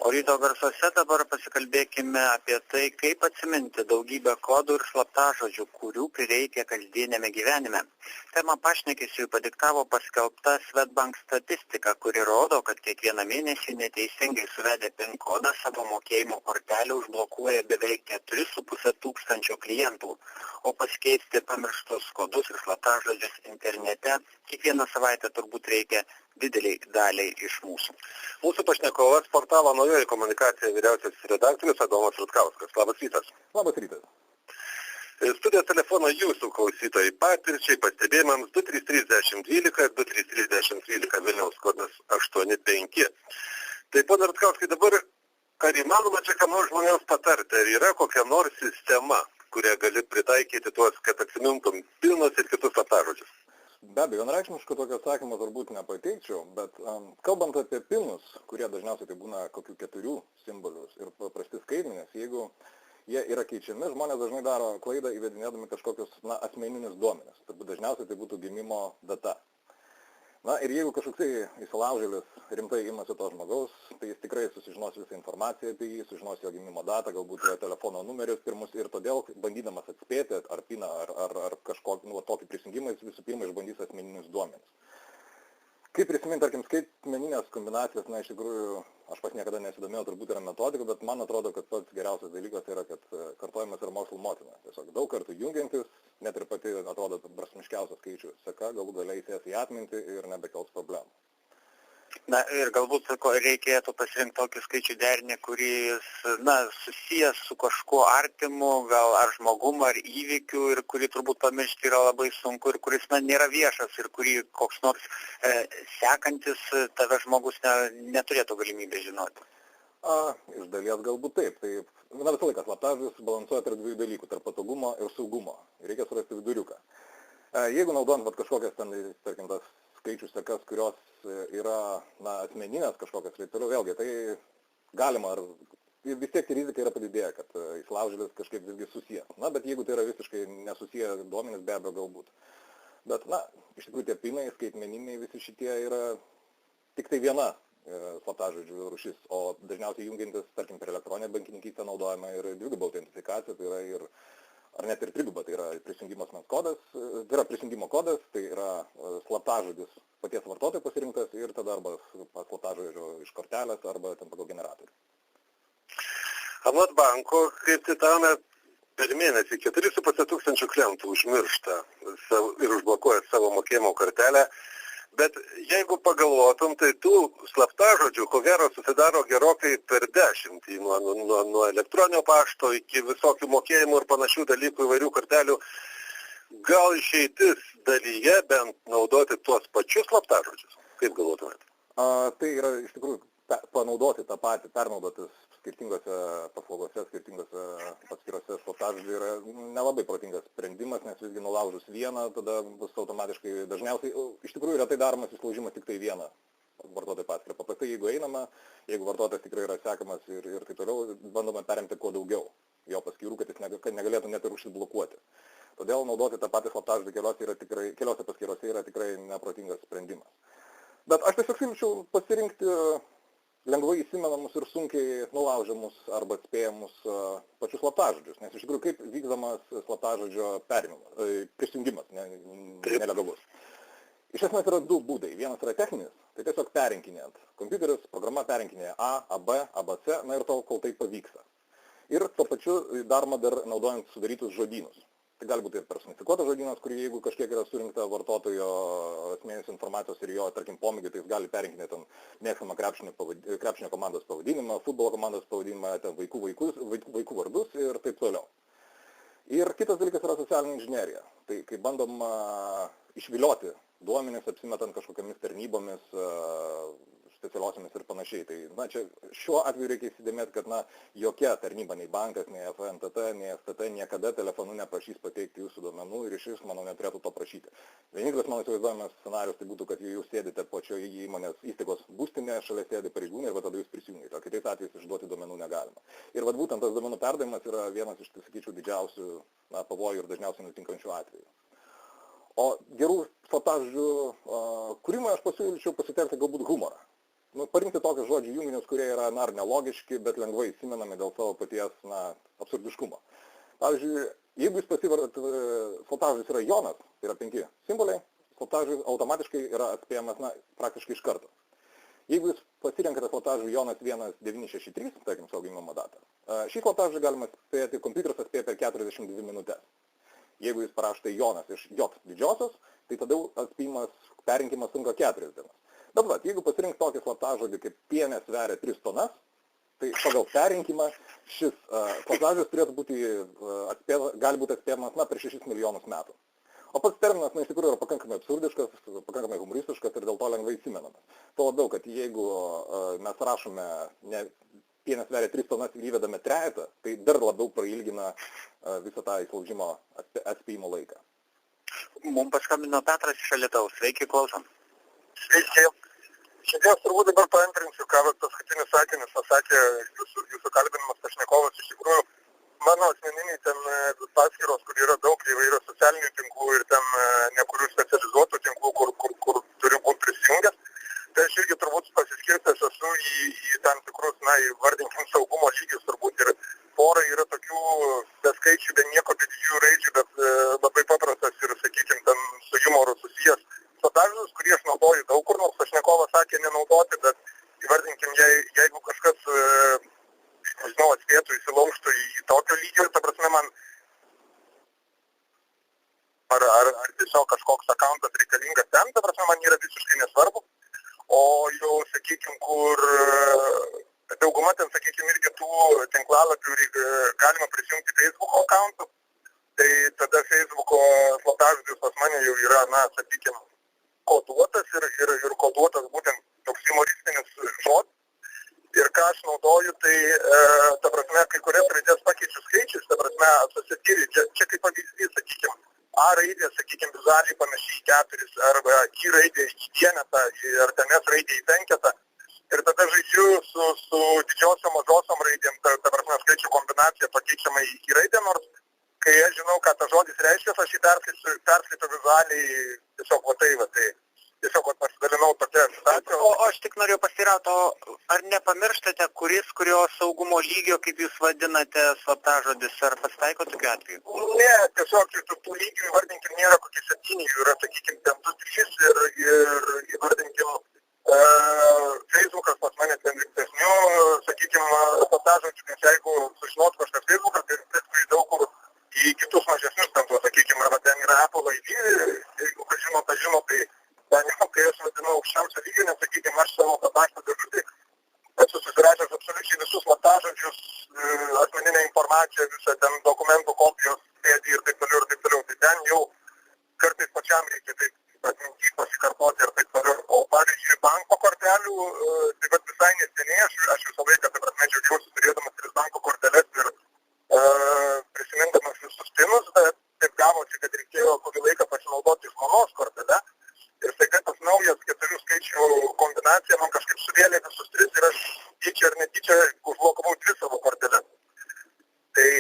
O ryto garsuose dabar pasikalbėkime apie tai, kaip atsiminti daugybę kodų ir slaptažodžių, kurių prireikia kasdienėme gyvenime. Temą pašnekesiui padiktavo paskelbta Swedbank statistika, kuri rodo, kad kiekvieną mėnesį neteisingai suvedę PIN kodą savo mokėjimo kortelę užblokuoja beveik 4,5 tūkstančio klientų, o pasikeisti pamirštus kodus ir slaptažodžius internete kiekvieną savaitę turbūt reikia dideliai daliai iš mūsų. Mūsų pašnekovas portalo Naujoji komunikacija vyriausiasis redaktorius Adomas Rutkauskas. Labas rytas. Labas rytas. Studijos telefono jūsų klausytojai patirčiai, pastebėjimams 2331012 ir 2331012 Vilniaus kodas 85. Tai, pone Rutkauskai, dabar ar įmanoma čia ką nors žmonėms patarti? Ar yra kokia nors sistema, kurią gali pritaikyti tuos, kad atsimintum pilnus ir kitus slaptažodžius? Be abejo, vienareikšmiškai tokio atsakymo turbūt nepateikčiau, bet kalbant apie pinus, kurie dažniausiai tai būna kokių 4 simbolius ir paprasti skaitmenės, jeigu jie yra keičiami, žmonės dažnai daro klaidą įvedinėdami kažkokius asmeninius duomenis. Dažniausiai tai būtų gimimo data. Ir jeigu kažkoksai įsilaužėlis rimtai imasi to žmogaus, tai jis tikrai susižinos visą informaciją apie jį, sužinos jo gimimo datą, galbūt jo telefono numerius pirmus ir todėl, bandydamas atspėti ar piną, ar kažkokį tokį prisijungimą, jis visų pirma išbandys asmeninius duomenis. Kaip prisiminti, tarkim, skaitmeninės kombinacijas, iš tikrųjų, aš pas niekada nesidomėjau, turbūt yra metodika, bet man atrodo, kad pats geriausias dalykas yra, kad kartojimas yra mokslo motina. Tiesiog daug kartų jungiantis, net ir pati atrodo prasmiškiausias skaičių seka, galų galiai įsės į atmintį ir nebekels problemų. Na ir galbūt reikėtų pasirinkti tokį skaičių derinį, kuris susijęs su kažkuo artimu, gal ar žmogum, ar įvykiu, ir kurį turbūt pamiršti yra labai sunku, ir kuris nėra viešas, ir kurį koks nors sekantis tave žmogus neturėtų galimybę žinoti. Iš dalies galbūt taip. Tai visą laiką slaptažodis balansuoja tarp dviejų dalykų, tarp patogumo ir saugumo. Reikia surasti viduriuką. Jeigu naudojant kažkokias ten, tarkim, tas skaičių sekas, kurios yra asmeninės kažkokios, tai toliau vėlgi, tai galima, vis tiek rizika yra padidėję, kad įsilaužėlis kažkaip visgi susijęs. Bet jeigu tai yra visiškai nesusiję duomenys, be abejo galbūt. Bet, iš tikrųjų tie pinai, skaitmeniniai, visi šitie yra tik tai viena slaptažodžių rūšis, o dažniausiai jungiantis, tarkim, per elektroninę bankininkystę naudojama ir dvigubą autentifikaciją, tai yra ir ar net ir trigubą, tai yra prisijungimo asmens kodas, tai yra prisijungimo kodas, tai yra slaptažodis paties vartotojo pasirinktas ir tada arba slaptažodžio iš kortelės arba ten pagal generatorių. Anot banko, kaip citavome, per mėnesį 4,5 tūkstančių klientų užmiršta ir užblokuoja savo mokėjimo kortelę, bet jeigu pagalvotum, tai tų slaptažodžių, ko gero, susidaro gerokai per 10, nuo elektroninio pašto iki visokių mokėjimų ir panašių dalykų įvairių kortelių. Gal išeitis dalyje bent naudoti tuos pačius slaptažodžius? Kaip galvotumėt? Tai yra iš tikrųjų panaudoti tą patį, pernaudotis skirtingose paslaugose, skirtingose paskirose slaptažodžių yra nelabai protingas sprendimas, nes visgi nulaužus vieną, tada bus automatiškai dažniausiai, iš tikrųjų retai daromas įsilaužimas tik tai vieną vartotojų paskirą. Paprastai, jeigu einama, jeigu vartotojas tikrai yra sekamas ir taip toliau, bandoma perimti kuo daugiau jo paskyrų, kad jis negalėtų net ir užsiblokuoti. Todėl naudoti tą patį slaptažodį keliose paskyrose yra tikrai neprotingas sprendimas. Bet aš tiesiog siūlyčiau pasirinkti lengvai įsimenamus ir sunkiai nulaužiamus arba atspėjamus pačius slaptažodžius, nes iš tikrųjų kaip vykdomas slaptažodžio prisijungimas, nelegalus. Iš esmės yra 2 būdai. Vienas yra techninis, tai tiesiog perrinkinėjant. Kompiuteris, programa perrinkinėja A, AB, ABC, ir tol, kol tai pavyksta. Ir tuo pačiu daroma dar naudojant sudarytus žodynus. Tai gali būti personifikuotas žodynas, kurį jeigu kažkiek yra surinkta vartotojo asmeninės informacijos ir jo, tarkim, pomėgį, tai jis gali perrinkinėti mėgstamą krepšinio komandos pavadinimą, futbolo komandos pavadinimą, vaikų vardus ir taip toliau. Ir kitas dalykas yra socialinė inžinerija. Tai kai bandom išvilioti duomenis, apsimetant kažkokiamis tarnybomis, specialiosiomis ir panašiai. Tai, čia šiuo atveju reikia įsidėmėti, kad, jokia tarnyba, nei bankas, nei FNTT, nei STT niekada telefonu neprašys pateikti jūsų duomenų ir iš manau, neturėtų to prašyti. Vienintelis mano įsivaizduojamas scenarius tai būtų, kad jūs sėdite pačioje įmonės įstaigos būstinėje, šalia sėdi pareigūnai ir tada jūs prisijungite. O kitais atvejais išduoti duomenų negalima. Ir būtent tas duomenų perdavimas yra vienas iš, sakyčiau, didžiausių pavojų ir dažniausiai nutinkančių atvejų. O gerų slaptažodžių kūrimą aš pasiūlyčiau pasitelkti galbūt humorą. parinkti tokius žodžių junginius, kurie yra, ar nelogiški, bet lengvai įsimenami dėl savo paties, absurdiškumo. Pavyzdžiui, jeigu jūs pasivarat, slaptažodis yra Jonas, tai yra 5 simboliai, slaptažodis automatiškai yra atspėjamas, praktiškai iš karto. Jeigu jūs pasirenkate slaptažodį Jonas 1963, tarkim, savo gimimo datą, šį slaptažodį galima spėti, kompiuteris atspėja per 42 minutės. Jeigu jūs parašote Jonas iš J didžiosios, tai tada atspėjimas, perrinkimas trunka 4 dienas. Bet jeigu pasirink tokį slaptažodį kaip pienė sveria 3 tonas, tai pagal perrinkimą šis slaptažodis turėtų būti, gali būti atspėjamas, per 6 milijonus metų. O pats terminas, iš tikrųjų, yra pakankamai absurdiškas, pakankamai humoristiškas ir dėl to lengvai įsimenamas. Tuo labiau, kad jeigu mes rašome pienė sveria 3 tonas ir įvedame trejetą, tai dar labiau prailgina visą tą įsilaužimo atspėjimo laiką. Mums paskambino Petras iš Alytaus. Sveiki, klausom. Sveiki. Šiandien turbūt dabar paantrinsiu, ką paskutinis sakinis pasakė jūsų kalbinimas pašnekovas. Iš tikrųjų, mano asmeniniai ten paskyros, kur yra daug įvairių socialinių tinklų ir ten nekurių specializuotų tinklų, kur turi būti prisijungęs, tai aš irgi turbūt pasiskirtęs esu į tam tikrus, įvardinkim saugumo lygius turbūt ir pora yra tokių be skaičių, be nieko, be didžiųjų raidžių, bet labai paprastas ir, sakykim, ten su humoru susijęs slaptažodžius, kurį aš naudoju daug kur, nors pašnekovas sakė nenaudoti, bet įvardinkim, jeigu kažkas, atspėtų, įsilaužtų į tokio lygio, ta prasme man ar tiesiog kažkoks akauntas reikalingas ten, ta prasme man yra visiškai nesvarbu, o jau, sakykim, kur dauguma ten, sakykim, irgi tų tinklalapių galima prisijungti Facebook'o akauntų, tai tada Facebook'o slaptažodis pas mane jau yra, sakykim, koduotas ir koduotas būtent toks humoristinis žodis. Ir ką aš naudoju, tai, ta prasme, kai kurias raidės pakeičiu skaičius, ta prasme, susityri, čia kaip pavyzdys, sakykim, A raidė, sakykim, vizualiai panašiai į 4, arba I raidė į vienetą, ar ten S raidė į 5. Ir tada žaidžiu su didžiosiom, mažosiom raidėm, ta prasme, skaičių kombinacija pakeičiama į I raidę, nors kai aš žinau, ką tas žodis reiškia, aš jį perskaitau vizualiai, tiesiog tai tiesiog pasidalinau tokia situacija. O aš tik norėjau pasiteirauti, ar nepamirštate, kurio saugumo lygio, kaip jūs vadinate, slaptažodis, ar pasitaiko tokiu atveju? Ne, tiesiog tų lygių, įvardinkim, nėra kokie 7, jų yra, sakykim, ten 2-3 ir įvardinkim, Facebookas pas mane ten rimtesnių, sakykim, slaptažodžių, nes jeigu sužinot kažkas Facebookas, tai paskui daug kur į kitus mažesnius, ten, sakykim, arba ten yra Apple ID, jeigu kas žino, tai ten jau, kai aš vadinau aukščiausio lygio, nes, sakykim, aš savo paštą dėžutį esu susirašęs absoliučiai visus slaptažodžius, asmeninę informaciją, visą ten dokumentų kopijos, sėdį ir taip toliau. Tai ten jau kartais pačiam reikia taip atminti, pasikartoti ir taip toliau. O pavyzdžiui, banko kortelių, tai vat visai neseniai, aš visą laiką, taip prasme, džiaugiausi turėdamas 3 banko korteles ir prisimindamas visus pinus, bet taip gavosi, kad reikėjo kurį laiką pasinaudoti žmonos kortelę. Ir staiga tas naujas 4 skaičių kombinacija man kažkaip suvėlė visus 3 ir aš tyčia ar netyčia užblokavau 2 savo korteles. Tai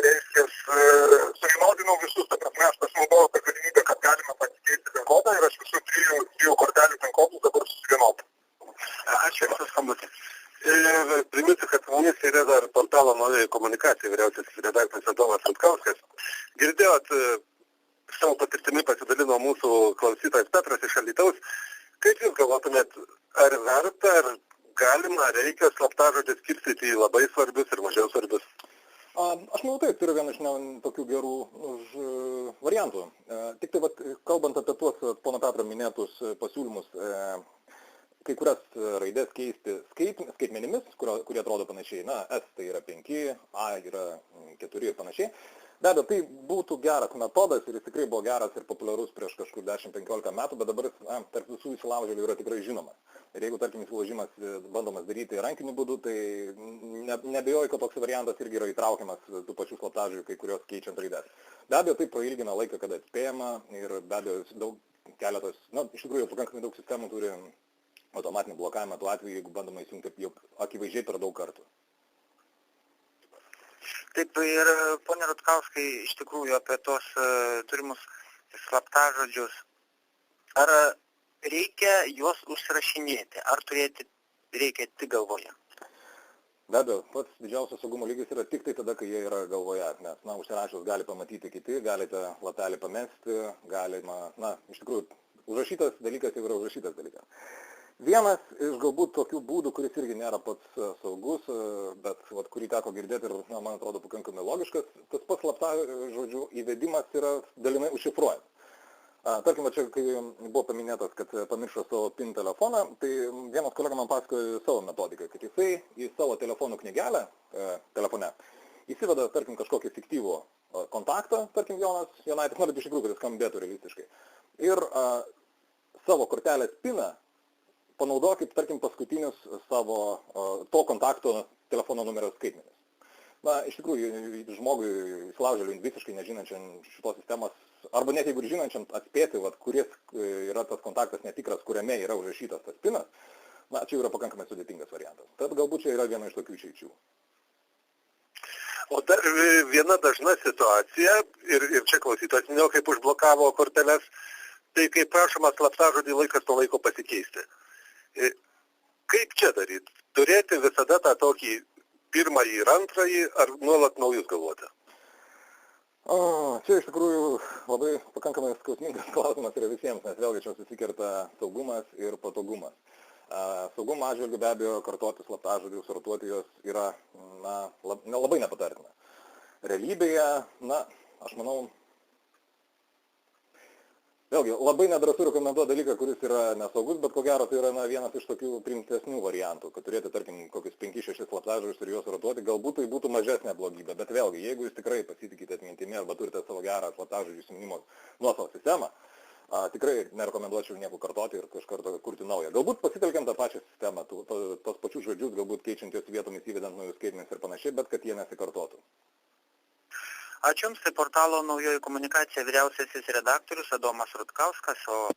reiškia, suvienodinau visus, ta prasme, aš pasinaudojau tą galimybę, kad galima pasikeisti pin kodą ir aš visų 3 kortelių pin kodus dabar susivienodinau. Ačiū jūsų skambutį. Ir priminsiu, kad su mumis yra dar portalo Naujoji komunikacija vyriausiasis redaktorius Adomas Rutkauskas. Girdėjot, savo patirtimi pasidalino mūsų klausytojas Petras iš Alytaus. Kaip jūs galvotumėt, ar verta, ar galima, reikia slaptažodžius skirstyti į labai svarbius ir mažiau svarbius? Aš manau, taip, tai yra viena iš tokių gerų variantų. Tik tai, kalbant apie tuos pono Petro minėtus pasiūlymus, kai kurias raidės keisti skaitmenimis, kurie atrodo panašiai, S tai yra 5, A yra 4 ir panašiai. Be abejo, tai būtų geras metodas ir jis tikrai buvo geras ir populiarus prieš kažkur 10-15 metų, bet dabar tarp visų įsilaužėlių yra tikrai žinomas. Ir jeigu, tarkim, įsilaužimas bandomas daryti rankiniu būdu, tai neabejoju, kad toks variantas irgi yra įtraukiamas tų pačių slaptažodžių, kai kurios keičiant raides. Be abejo, tai prailgina laiką, kada atspėjama ir be abejo, keletas, iš tikrųjų, pakankamai daug sistemų turi automatinį blokavimą tuo atveju, jeigu bandoma įsijungti jau akivaizdžiai per daug kartų. Taip ir, ponė Rutkauskai, iš tikrųjų apie tos turimus slaptažodžius, ar reikia juos užsirašinėti, ar turėti reikia tik galvoje? Be abejo, pats didžiausias saugumo lygis yra tik tai tada, kai jie yra galvoje, nes, užsirašus gali pamatyti kiti, galite lapelį pamesti, galima, iš tikrųjų, užrašytas dalykas jau yra užrašytas dalykas. Vienas iš galbūt tokių būdų, kuris irgi nėra pats saugus, bet kurį teko girdėti ir, man atrodo, pakankamai logiškas, tas pats slaptažodžių įvedimas yra dalinai užšifruojamas. Tarkim, čia, kai buvo paminėtas, kad pamiršo savo PIN telefoną, tai vienas kolega man pasakojo savo metodiką, kad jisai į savo telefonų knygelę telefone įsiveda, tarkim, kažkokį fiktyvų kontaktą, tarkim, Jonaitis, nori iš tikrųjų, kad jis skambėtų realistiškai. Ir savo kortelės PIN-ą panaudoja kaip, tarkim, paskutinius savo to kontakto telefono numerio skaitmenis. Iš tikrųjų, žmogui įsilaužėliui visiškai nežinančiam šitos sistemos, arba net jeigu ir žinančiam atspėti, kuris yra tas kontaktas netikras, kuriame yra užrašytas tas PIN-as, čia yra pakankamai sudėtingas variantas. Tad galbūt čia yra viena iš tokių išeičių. O dar viena dažna situacija, ir čia klausytojas minėjo, kaip užblokavo korteles, tai kai prašoma slaptažodį laikas to laiko pasikeisti. Kaip čia daryti? Turėti visada tą tokį pirmąjį ir antrąjį, ar nuolat naujus galvoti? Čia iš tikrųjų labai pakankamai skausmingas klausimas yra visiems, nes vėlgi čia susikerta saugumas ir patogumas. Saugumo atžvilgiu be abejo kartoti slaptažodžius, sortuoti juos yra labai nepatartina. Realybėje, aš manau, vėlgi, labai nedrąsu rekomenduoti dalyką, kuris yra nesaugus, bet ko gero tai yra vienas iš tokių primtesnių variantų, kad turėti, tarkim, kokius 5-6 slaptažodžius ir juos rotuoti, galbūt tai būtų mažesnė blogybė, bet vėlgi, jeigu jūs tikrai pasitikite atmintimi arba turite savo gerą slaptažodžių įsiminimo nuosavą sistemą, tikrai nerekomenduočiau nieko kartoti ir kažkarto kurti naują. Galbūt pasitelkiant tą pačią sistemą, tos pačius žodžius, galbūt keičiant juos vietomis įvedant naujus skaitmenis ir panašiai, bet kad jie nesikartotų. Ačiū Jums, tai portalo Naujoji komunikacija vyriausiasis redaktorius Adomas Rutkauskas, o